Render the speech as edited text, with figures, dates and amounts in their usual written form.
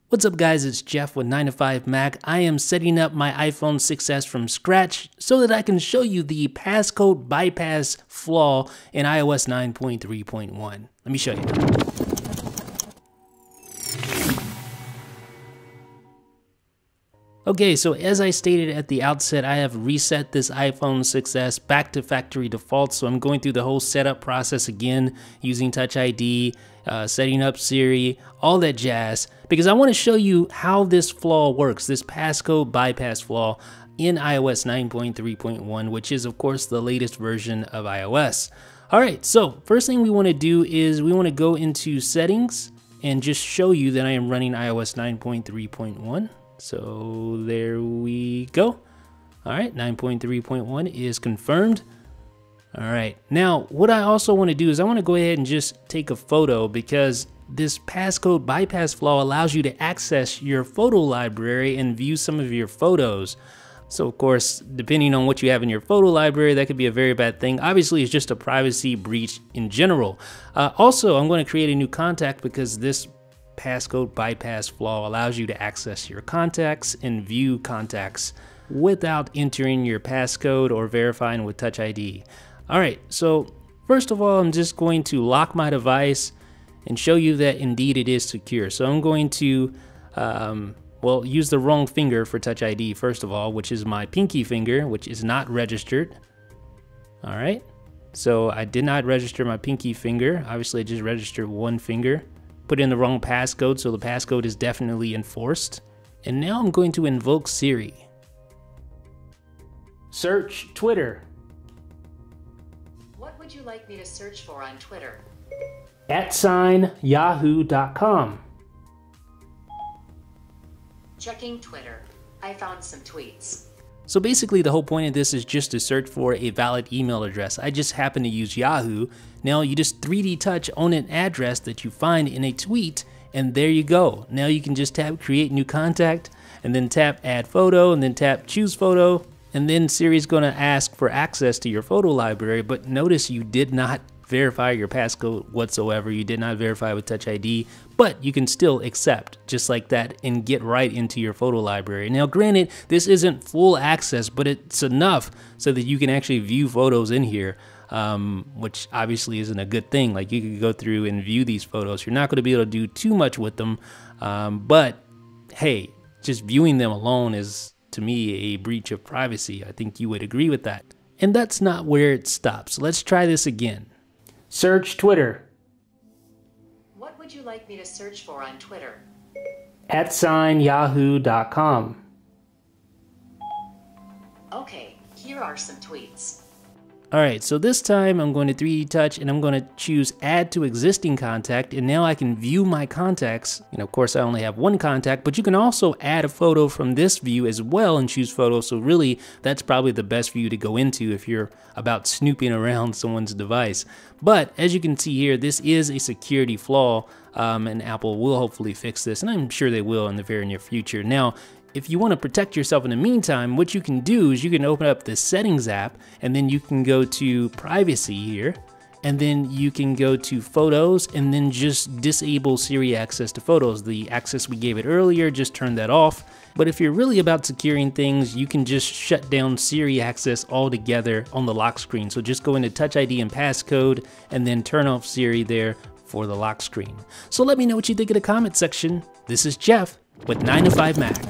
What's up guys, it's Jeff with 9 to 5 Mac. I am setting up my iPhone 6s from scratch so that I can show you the passcode bypass flaw in iOS 9.3.1. Let me show you. Okay, so as I stated at the outset, I have reset this iPhone 6s back to factory default, so I'm going through the whole setup process again using Touch ID, setting up Siri, all that jazz, because I want to show you how this flaw works, this passcode bypass flaw in iOS 9.3.1, which is of course the latest version of iOS. Alright, so first thing we want to do is we want to go into settings and just show you that I am running iOS 9.3.1. So there we go. All right, 9.3.1 is confirmed. All right, now what I also want to do is I want to go ahead and just take a photo, because this passcode bypass flaw allows you to access your photo library and view some of your photos. So of course, depending on what you have in your photo library, that could be a very bad thing. Obviously, it's just a privacy breach in general. Also, I'm going to create a new contact because this passcode bypass flaw allows you to access your contacts and view contacts without entering your passcode or verifying with Touch ID. Alright, so first of all, I'm just going to lock my device and show you that indeed it is secure. So I'm going to use the wrong finger for Touch ID first of all, which is my pinky finger, which is not registered. Alright, so I did not register my pinky finger. Obviously I just registered one finger. Put in the wrong passcode, so the passcode is definitely enforced. And now I'm going to invoke Siri. Search Twitter. What would you like me to search for on Twitter? @yahoo.com. Checking Twitter. I found some tweets. So basically the whole point of this is just to search for a valid email address. I just happen to use Yahoo. Now you just 3D touch on an address that you find in a tweet, and there you go. Now you can just tap create new contact, and then tap add photo, and then tap choose photo, and then Siri's gonna ask for access to your photo library. But notice you did not verify your passcode whatsoever. You did not verify with Touch ID, but you can still accept just like that and get right into your photo library. Now granted, this isn't full access, but it's enough so that you can actually view photos in here, which obviously isn't a good thing. Like, you could go through and view these photos. You're not going to be able to do too much with them, but hey, just viewing them alone is, to me, a breach of privacy. I think you would agree with that. And that's not where it stops. Let's try this again. Search Twitter. What would you like me to search for on Twitter? @yahoo.com. Okay, here are some tweets. Alright, so this time I'm going to 3D touch and I'm going to choose add to existing contact, and now I can view my contacts. And of course I only have one contact, but you can also add a photo from this view as well and choose photo. So really that's probably the best view to go into if you're about snooping around someone's device. But as you can see here, this is a security flaw, and Apple will hopefully fix this, and I'm sure they will in the very near future. Now, if you want to protect yourself in the meantime, what you can do is you can open up the settings app, and then you can go to privacy here, and then you can go to photos, and then just disable Siri access to photos. The access we gave it earlier, just turn that off. But if you're really about securing things, you can just shut down Siri access altogether on the lock screen. So just go into Touch ID and passcode, and then turn off Siri there for the lock screen. So let me know what you think in the comment section. This is Jeff with 9 to 5 Mac.